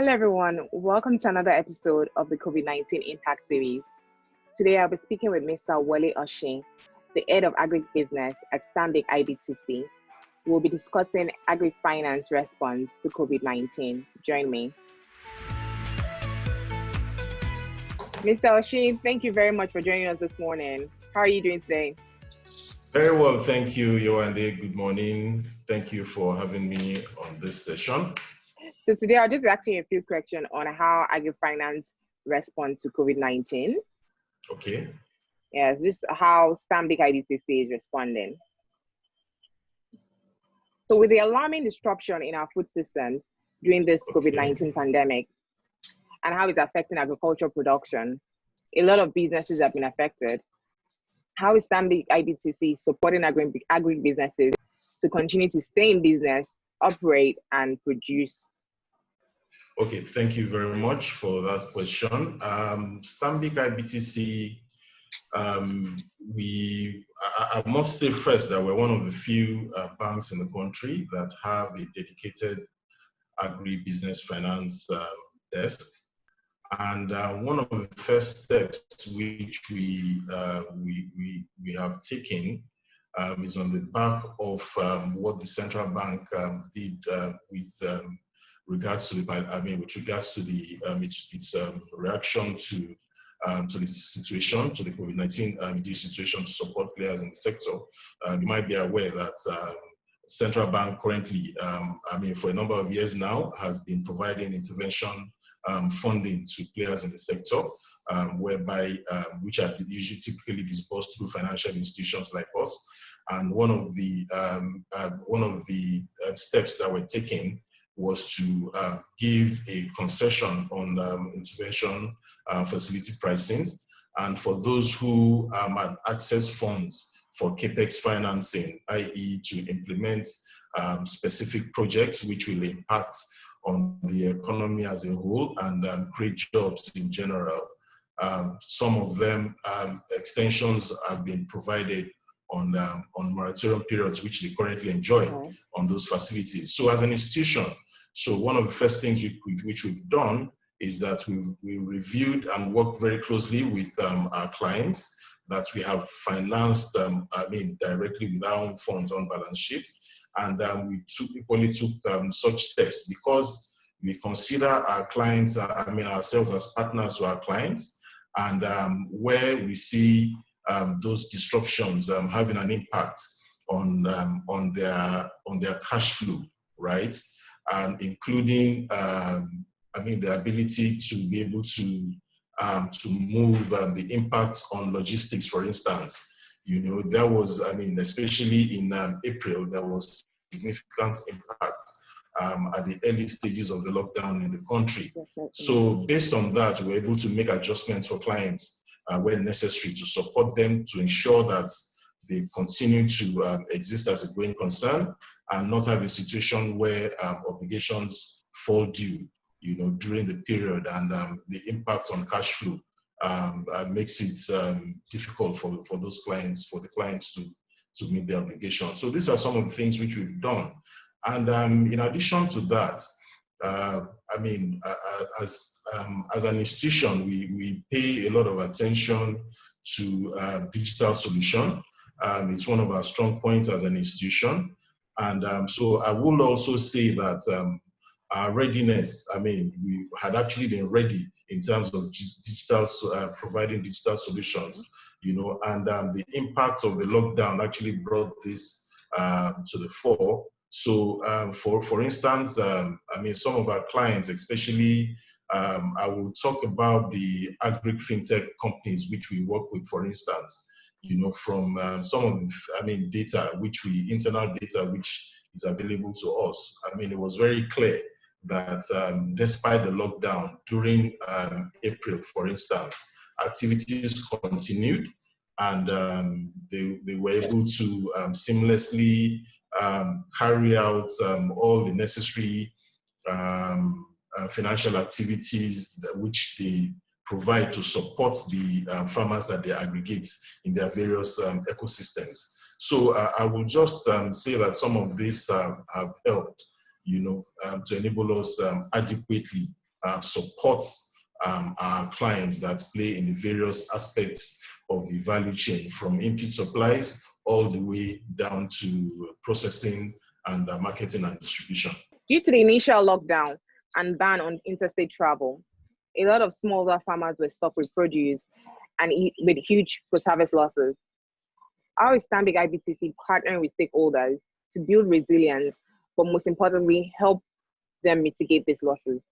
Hello everyone, welcome to another episode of the COVID-19 Impact Series. Today I'll be speaking with Mr. Wole Oshin, the head of Agribusiness at Stanbic IBTC. We'll be discussing Agrifinance response to COVID-19. Join me. Mr. Oshin, thank you very much for joining us this morning. How are you doing today? Very well, thank you, Wandie. Good morning. Thank you for having me on this session. So today I'll just be asking you a few questions on how Agrifinance responds to COVID-19. Okay. Yes, just how Stanbic IBTC is responding. So with the alarming disruption in our food systems during this COVID-19 pandemic and how it's affecting agricultural production, a lot of businesses have been affected. How is Stanbic IBTC supporting agribusinesses to continue to stay in business, operate, and produce? Okay, thank you very much for that question. Stanbic IBTC, I must say first that we're one of the few banks in the country that have a dedicated agribusiness finance desk. And one of the first steps which we have taken is on the back of what the central bank did with regards to its reaction to the situation, to the COVID-19 induced situation, to support players in the sector. You might be aware that central bank currently, for a number of years now, has been providing intervention funding to players in the sector, whereby which are usually typically disbursed through financial institutions like us. And one of the steps that we're taking was to give a concession on intervention facility pricing, and for those who had access funds for capex financing, i.e. to implement specific projects which will impact on the economy as a whole and create jobs in general. Some of them, extensions have been provided on moratorium periods which they currently enjoy on those facilities. So as an institution, so one of the first things which we've done is that we reviewed and worked very closely with our clients that we have financed, directly with our own funds on balance sheet. And we equally took such steps because we consider our clients, ourselves as partners to our clients, and where we see those disruptions having an impact on their cash flow, right? And including, the ability to be able to move the impact on logistics, for instance. You know, there was, especially in April, there was significant impact at the early stages of the lockdown in the country. So based on that, we're able to make adjustments for clients where necessary to support them to ensure that they continue to exist as a going concern and not have a situation where obligations fall due, during the period, and the impact on cash flow makes it difficult for those clients, for the clients to meet their obligations. So these are some of the things which we've done. And in addition to that, as an institution, we pay a lot of attention to digital solution. It's one of our strong points as an institution. And so I will also say that our readiness, we had actually been ready in terms of digital, providing digital solutions, and the impact of the lockdown actually brought this to the fore. So for instance, some of our clients, especially, I will talk about the agri-fintech companies which we work with, for instance, from some of the data, internal data, which is available to us. It was very clear that despite the lockdown during April, for instance, activities continued, and they were able to seamlessly carry out all the necessary financial activities which they provide to support the farmers that they aggregate in their various ecosystems. So I will just say that some of these have helped, to enable us adequately support our clients that play in the various aspects of the value chain, from input supplies all the way down to processing and marketing and distribution. Due to the initial lockdown and ban on interstate travel, a lot of smallholder farmers were stuck with produce and with huge post-harvest losses. How is Stanbic IBTC partnering with stakeholders to build resilience, but most importantly, help them mitigate these losses?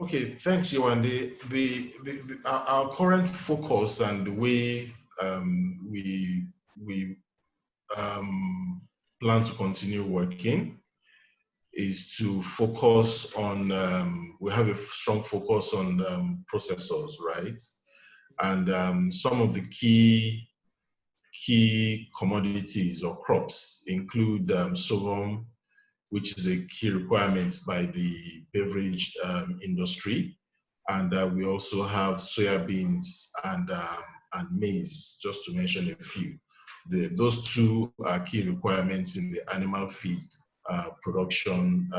Okay, thanks, Wandie. Our current focus and the way we plan to continue working is to focus on, we have a strong focus on processors, right? And some of the key commodities or crops include sorghum, which is a key requirement by the beverage industry. And we also have soybeans and maize, just to mention a few. Those two are key requirements in the animal feed production,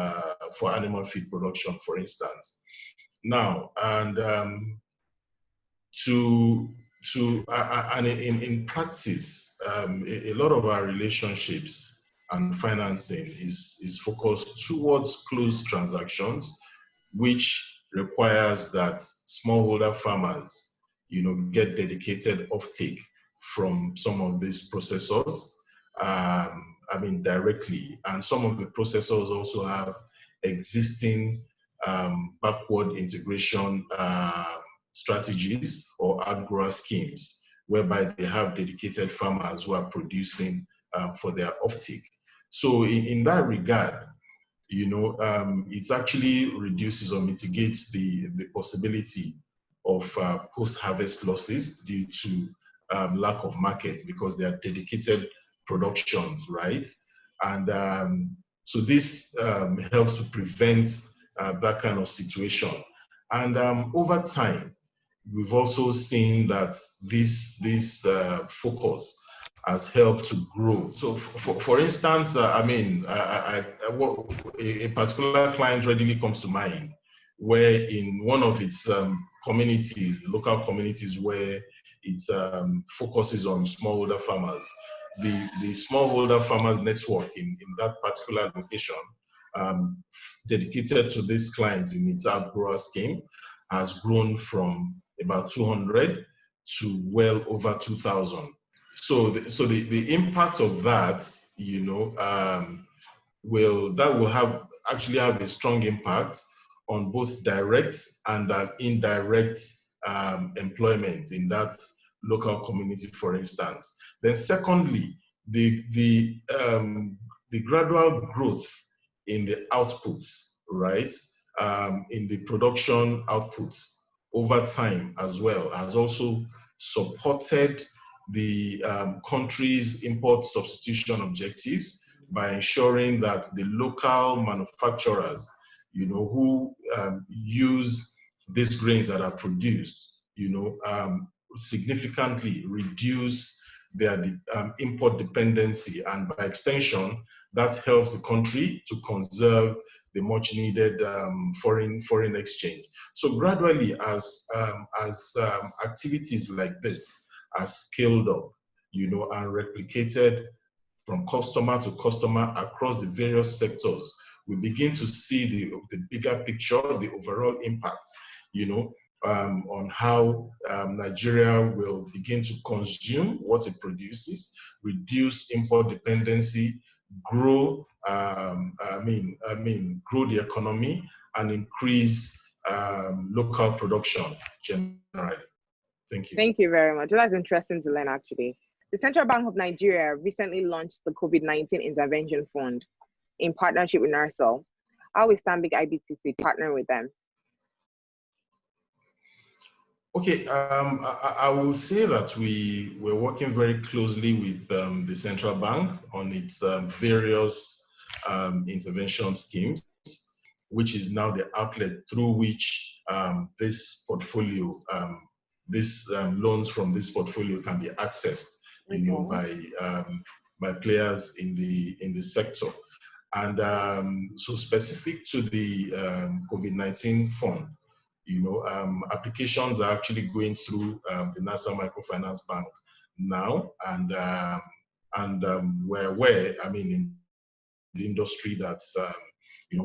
for animal feed production, for instance. Now, and in practice, a lot of our relationships and financing is focused towards closed transactions, which requires that smallholder farmers, get dedicated offtake from some of these processors, directly. And some of the processors also have existing backward integration strategies or agro schemes, whereby they have dedicated farmers who are producing for their offtake. So in that regard, it actually reduces or mitigates the possibility of post-harvest losses due to lack of market, because they are dedicated productions, right? And so this helps to prevent that kind of situation. And over time, we've also seen that this focus has helped to grow. So, for instance, a particular client readily comes to mind, where in one of its communities, local communities where it focuses on smallholder farmers, the smallholder farmers network in that particular location, dedicated to this client in its outgrower scheme, has grown from about 200 to well over 2,000. So the impact of that, will actually have a strong impact on both direct and indirect employment in that local community, for instance. Then secondly, the gradual growth in the outputs, right? In the production outputs over time as well, has also supported the country's import substitution objectives by ensuring that the local manufacturers, who use these grains that are produced, significantly reduce their import dependency, and by extension, that helps the country to conserve the much needed foreign exchange. So gradually, as activities like this are scaled up, and replicated from customer to customer across the various sectors, we begin to see the bigger picture, the overall impact, on how Nigeria will begin to consume what it produces, reduce import dependency, grow, grow the economy, and increase local production generally. Thank you. Thank you very much. That's interesting to learn, actually. The Central Bank of Nigeria recently launched the COVID-19 Intervention Fund in partnership with NIRSAL. How is Stanbic IBTC partnering with them? Okay, I will say that we're working very closely with the Central Bank on its various intervention schemes, which is now the outlet through which this portfolio, loans from this portfolio can be accessed, by players in the sector. And so specific to the COVID-19 fund, applications are actually going through the NIRSAL Microfinance Bank now, and we're aware, in the industry that's,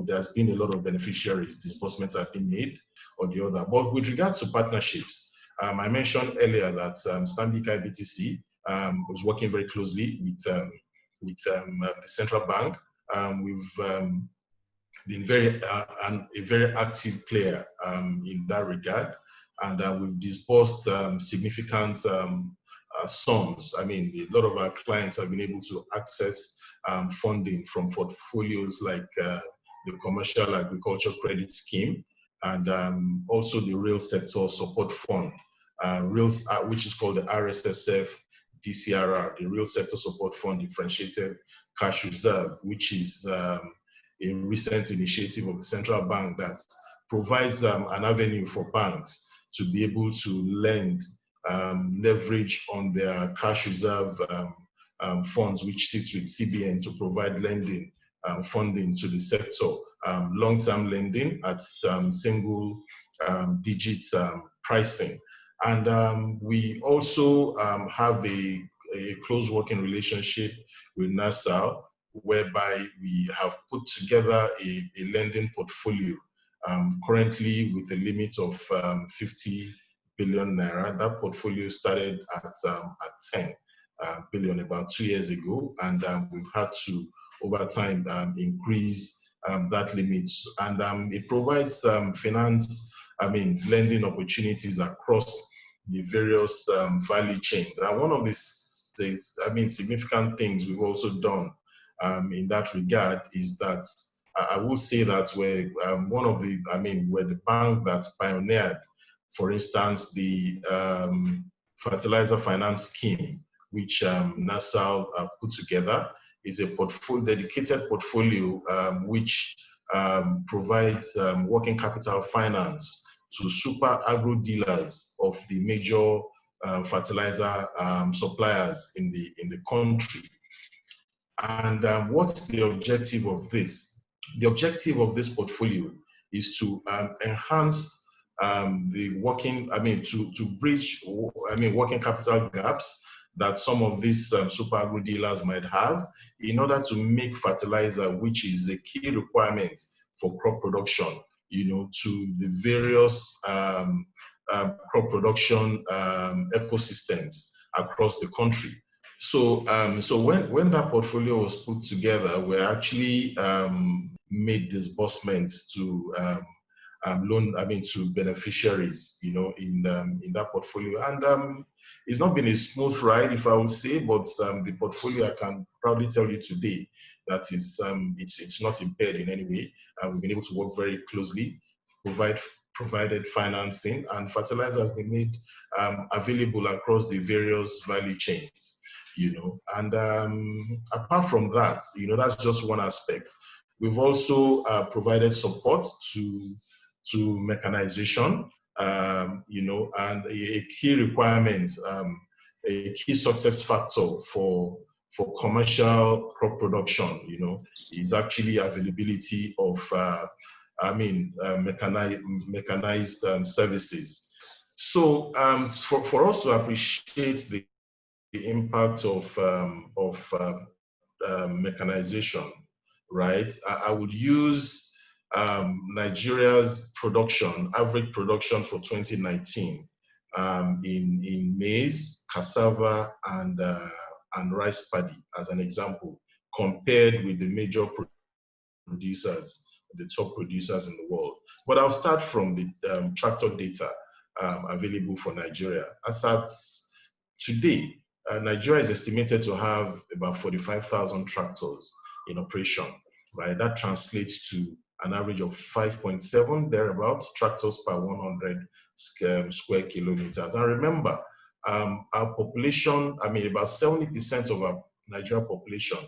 there's been a lot of beneficiaries, disbursements have been made or the other. But with regards to partnerships, I mentioned earlier that Stanbic IBTC was working very closely with the central bank. We've been a very active player in that regard, and we've disbursed significant sums. A lot of our clients have been able to access funding from portfolios like the Commercial Agriculture Credit Scheme, and also the Real Sector Support Fund, which is called the RSSF DCRR, the Real Sector Support Fund Differentiated Cash Reserve, which is a recent initiative of the central bank that provides an avenue for banks to be able to lend leverage on their cash reserve funds, which sits with CBN to provide lending funding to the sector, long-term lending at single digit pricing. And we also have a close working relationship with NIRSAL, whereby we have put together a lending portfolio currently with a limit of 50 billion naira. That portfolio started at 10 billion about 2 years ago, and we've had to, over time, increase that limit. And it provides finance, lending opportunities across the various value chains. And one of these significant things we've also done in that regard is that I will say that we're one of the, we're the bank that's pioneered, for instance, the fertilizer finance scheme, which NIRSAL put together. Is a dedicated portfolio which provides working capital finance to super agro dealers of the major fertilizer suppliers in the country. And what's the objective of this? The objective of this portfolio is to enhance the working, to bridge, working capital gaps that some of these super agro dealers might have, in order to make fertilizer, which is a key requirement for crop production, to the various crop production ecosystems across the country. So, when that portfolio was put together, we actually made disbursements to to beneficiaries, in that portfolio. And it's not been a smooth ride, if I would say, but the portfolio, I can proudly tell you today that it's not impaired in any way. We've been able to work very closely, provided financing, and fertilizer has been made available across the various value chains, And apart from that, that's just one aspect. We've also provided support to mechanization, and a key requirement, a key success factor for commercial crop production, is actually availability of mechanized services. So for us to appreciate the impact of mechanization, right? I would use Nigeria's average production for 2019 in maize, cassava, and rice paddy as an example, compared with the major producers, the top producers in the world. But I'll start from the tractor data available for Nigeria. As at today, Nigeria is estimated to have about 45,000 tractors in operation, right? That translates to an average of 5.7 thereabout tractors per 100 square kilometers. And remember, our population, about 70% of our Nigerian population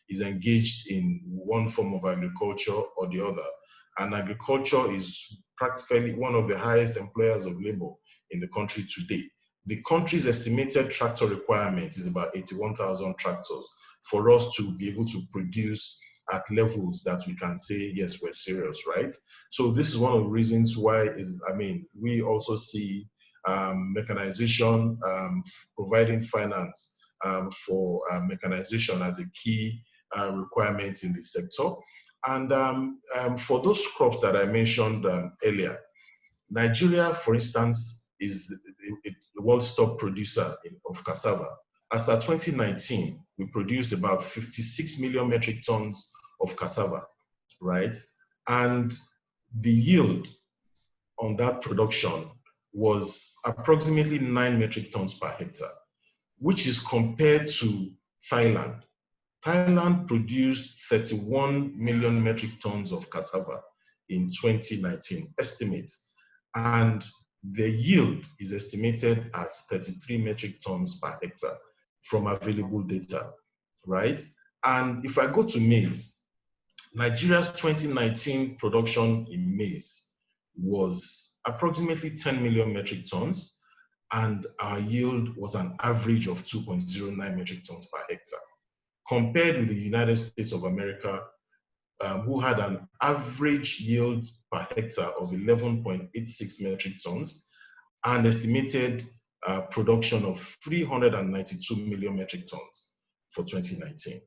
is engaged in one form of agriculture or the other. And agriculture is practically one of the highest employers of labor in the country today. The country's estimated tractor requirement is about 81,000 tractors for us to be able to produce at levels that we can say, yes, we're serious, right? So this is one of the reasons why we also see mechanization, providing finance for mechanization as a key requirement in the sector. And for those crops that I mentioned earlier, Nigeria, for instance, is the world's top producer of cassava. As at 2019, we produced about 56 million metric tons of cassava, right? And the yield on that production was approximately 9 metric tons per hectare, which is compared to Thailand. Thailand produced 31 million metric tons of cassava in 2019, estimates, and the yield is estimated at 33 metric tons per hectare from available data, right? And if I go to maize, Nigeria's 2019 production in maize was approximately 10 million metric tons, and our yield was an average of 2.09 metric tons per hectare, compared with the United States of America, who had an average yield per hectare of 11.86 metric tons and estimated production of 392 million metric tons for 2019,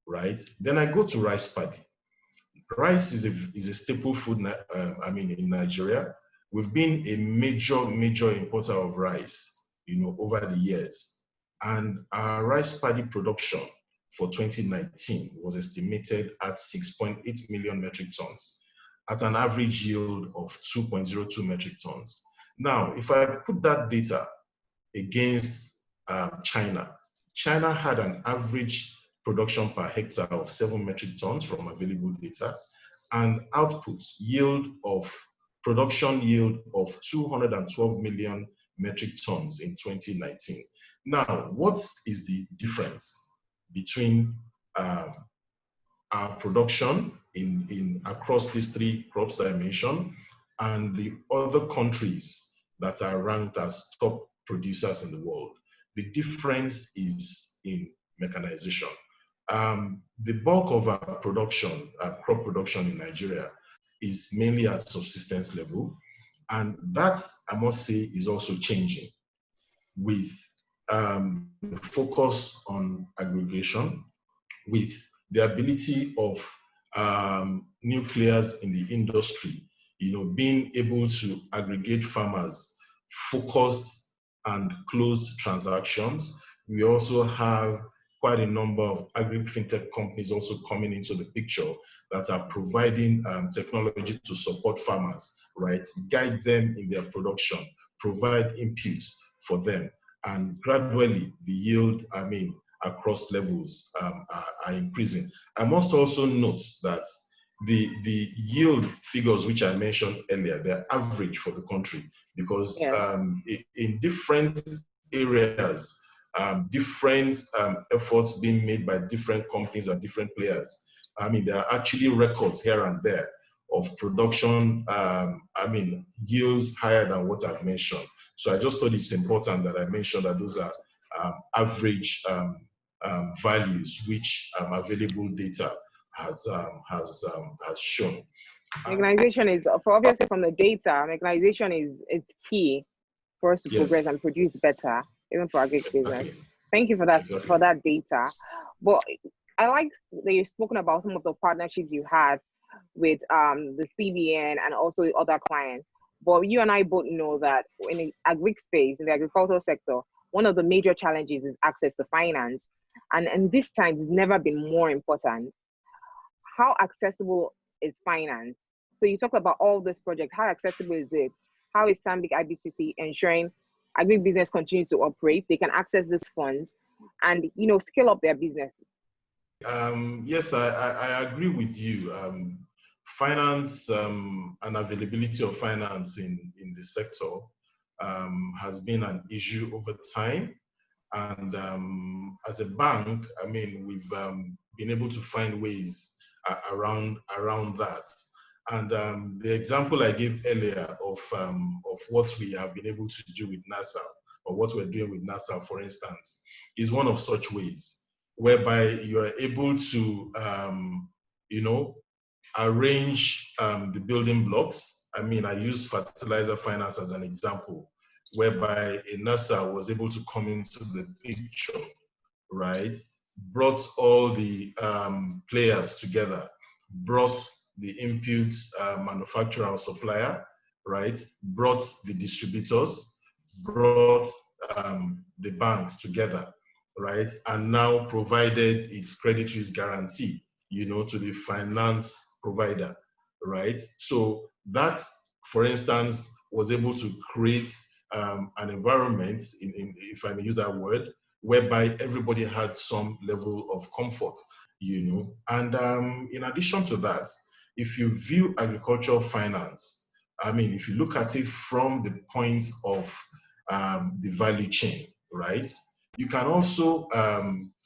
right? Then I go to rice paddy. Rice is a staple food, in Nigeria. We've been a major importer of rice, over the years. And our rice paddy production for 2019 was estimated at 6.8 million metric tons at an average yield of 2.02 metric tons. Now, if I put that data against China had an average production per hectare of 7 metric tons from available data, and production yield of 212 million metric tons in 2019. Now, what is the difference between our production across these three crops that I mentioned and the other countries that are ranked as top producers in the world? The difference is in mechanization. The bulk of our production, crop production in Nigeria, is mainly at subsistence level. And that, I must say, is also changing with the focus on aggregation, with the ability of new players in the industry, being able to aggregate farmers, focused and closed transactions. We also have quite a number of agri-fintech companies also coming into the picture that are providing technology to support farmers, right? Guide them in their production, provide inputs for them. And gradually, the yield, across levels are increasing. I must also note that the yield figures which I mentioned earlier, they're average for the country, because in different areas, different efforts being made by different companies and different players. There are actually records here and there of production, yields higher than what I've mentioned. So I just thought it's important that I mention that those are average values which available data has shown. Mechanization is, obviously from the data, mechanization is key for us to progress and produce better, even for agribusiness. Okay. Thank you for that, for that data. But I like that you've spoken about some of the partnerships you had with the CBN and also other clients. But you and I both know that in the agri space, in the agricultural sector, one of the major challenges is access to finance. And this time it's never been more important. How accessible is finance? So you talk about all this project, how accessible is it? How is Stanbic IBTC ensuring agribusiness continue to operate, they can access these funds and scale up their business? Yes, I agree with you. Finance and availability of finance in the sector has been an issue over time. And as a bank, we've been able to find ways around that. And the example I gave earlier of what we have been able to do with NIRSAL, or what we're doing with NIRSAL, for instance, is one of such ways, whereby you are able to you know, arrange the building blocks. I mean, I use fertilizer finance as an example, whereby a NIRSAL was able to come into the picture, right? Brought all the players together, brought the input manufacturer or supplier, right? Brought the distributors, brought the banks together, right? And now provided its credit risk guarantee, you know, to the finance provider, right? So that, for instance, was able to create an environment, if I may use that word, whereby everybody had some level of comfort, you know. And in addition to that, if you view agricultural finance, I mean, if you look at it from the point of the value chain, right? You can also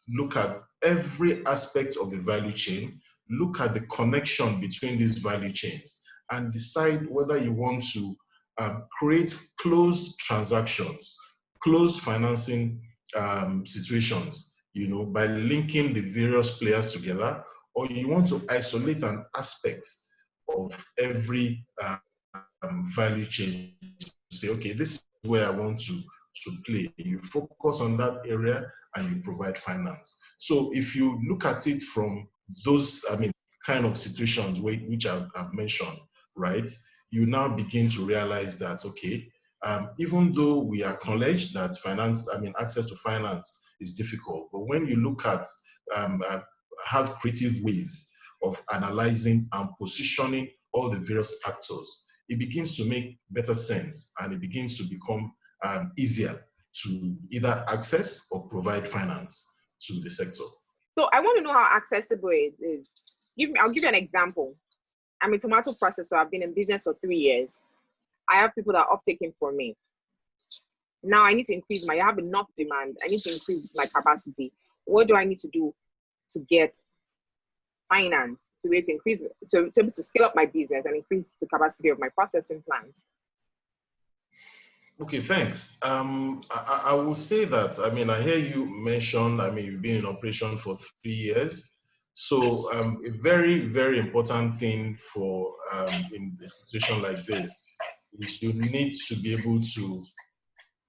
look at every aspect of the value chain, look at the connection between these value chains, and decide whether you want to create closed transactions, closed financing situations, you know, by linking the various players together, or you want to isolate an aspect of every value chain to say, okay, this is where I want to play. You focus on that area and you provide finance. So if you look at it from those, I mean, kind of situations which I've mentioned, right, you now begin to realize that, okay, even though we acknowledge that finance, I mean, access to finance is difficult, but when you look at, have creative ways of analyzing and positioning all the various factors, it begins to make better sense and it begins to become easier to either access or provide finance to the sector. So I want to know how accessible it is. I'll give you an example. I'm a tomato processor. I've been in business for 3 years. I have people that are off-taking for me. Now I need to increase I have enough demand. I need to increase my capacity. What do I need to do to get finance to be able to increase, to be able to scale up my business and increase the capacity of my processing plant? Okay, thanks. I will say that, I mean, I hear you mention, I mean, you've been in operation for 3 years. So a very, very important thing for in a situation like this is you need to be able to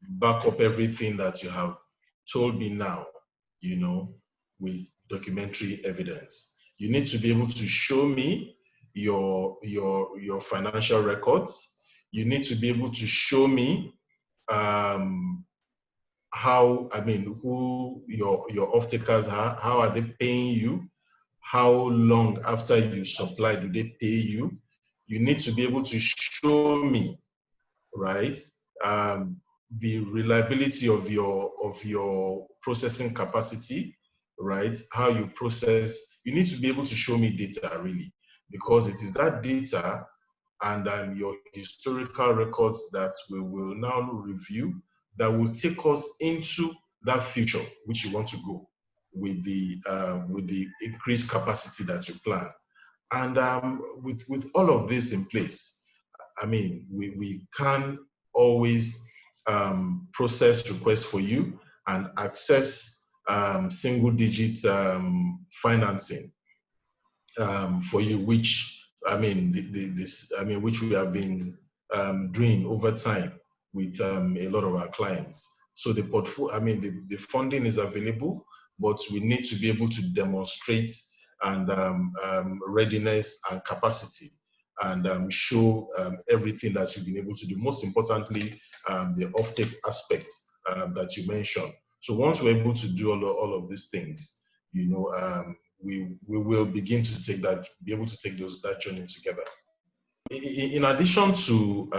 back up everything that you have told me now, you know, with documentary evidence. You need to be able to show me your financial records. You need to be able to show me how, I mean, who your off-takers are, how are they paying you, how long after you supply do they pay you. You need to be able to show me, right, the reliability of your processing capacity, right, how you process. You need to be able to show me data, really, because it is that data and your historical records that we will now review that will take us into that future which you want to go with the increased capacity that you plan. And with all of this in place, I mean, we can always process requests for you and access single-digit financing for you, which I mean, which we have been doing over time with a lot of our clients. So the portfolio, I mean, the funding is available, but we need to be able to demonstrate and readiness and capacity and show everything that you've been able to do. Most importantly, the offtake aspects that you mentioned. So once we're able to do all of these things, you know, we will begin to be able to take that journey together. In addition to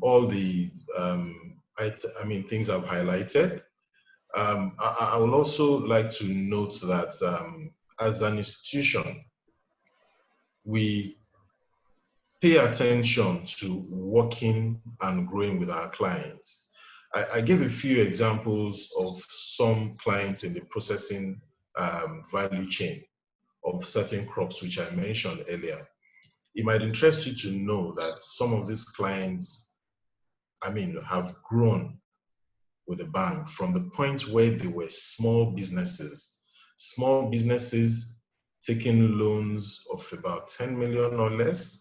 all the things I've highlighted, I would also like to note that as an institution, we pay attention to working and growing with our clients. I gave a few examples of some clients in the processing value chain of certain crops, which I mentioned earlier. It might interest you to know that some of these clients, I mean, have grown with the bank from the point where they were small businesses taking loans of about 10 million or less,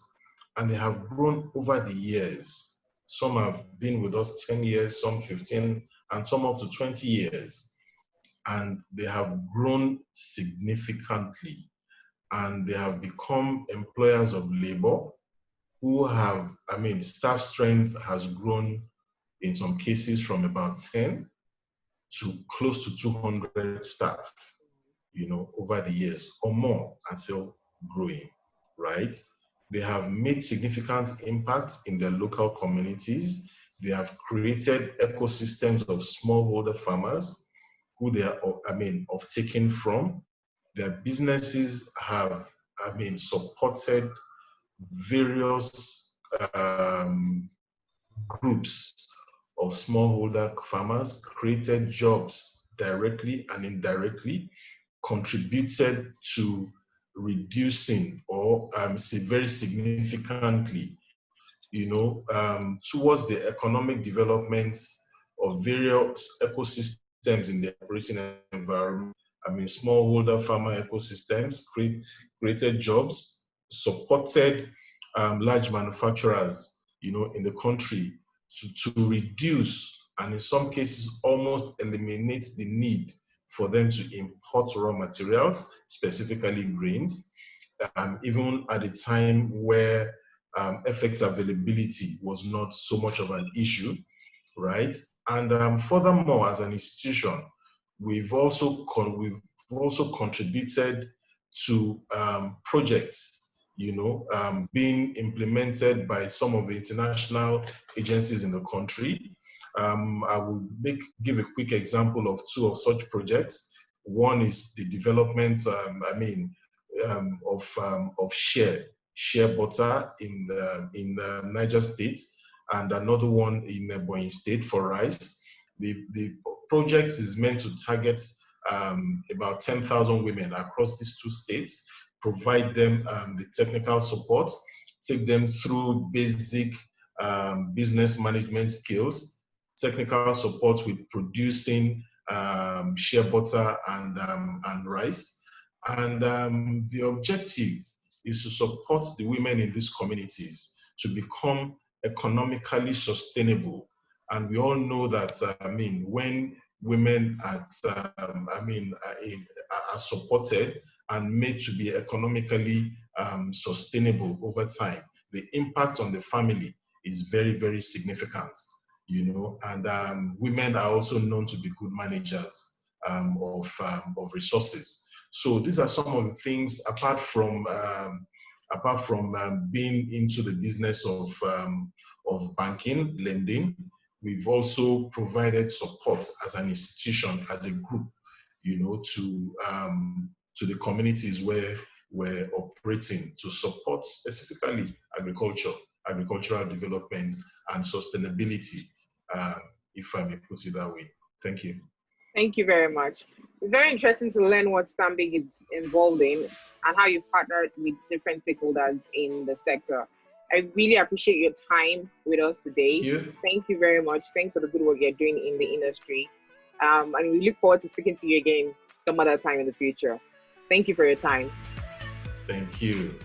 and they have grown over the years. Some have been with us 10 years, some 15, and some up to 20 years. And they have grown significantly, and they have become employers of labor who have, staff strength has grown in some cases from about 10 to close to 200 staff, over the years or more, and still growing, right? They have made significant impact in their local communities. They have created ecosystems of smallholder farmers who they are, taking from. Their businesses have, supported various groups of smallholder farmers, created jobs directly and indirectly, contributed to reducing or very significantly, towards the economic development of various ecosystems in the operating environment. Smallholder farmer ecosystems created jobs, supported large manufacturers, in the country to reduce and in some cases almost eliminate the need for them to import raw materials, specifically grains, even at a time where FX availability was not so much of an issue, right? And furthermore, as an institution, we've also contributed to projects, being implemented by some of the international agencies in the country. I will give a quick example of two of such projects. One is the development, of shea butter in the Niger State, and another one in Ebonyi State for rice. The project is meant to target about 10,000 women across these two states, provide them the technical support, take them through basic business management skills, technical support with producing shea butter and rice. And the objective is to support the women in these communities to become economically sustainable. And we all know that, when women are supported and made to be economically sustainable over time, the impact on the family is very, very significant, and women are also known to be good managers of resources. So these are some of the things, apart from being into the business of banking, lending, we've also provided support as an institution, as a group, to the communities where we're operating, to support specifically agricultural development and sustainability, if I may put it that way. Thank you. Thank you very much. It's very interesting to learn what Stanbic is involved in and how you've partnered with different stakeholders in the sector. I really appreciate your time with us today. Thank you very much. Thanks for the good work you're doing in the industry. And we look forward to speaking to you again some other time in the future. Thank you for your time. Thank you.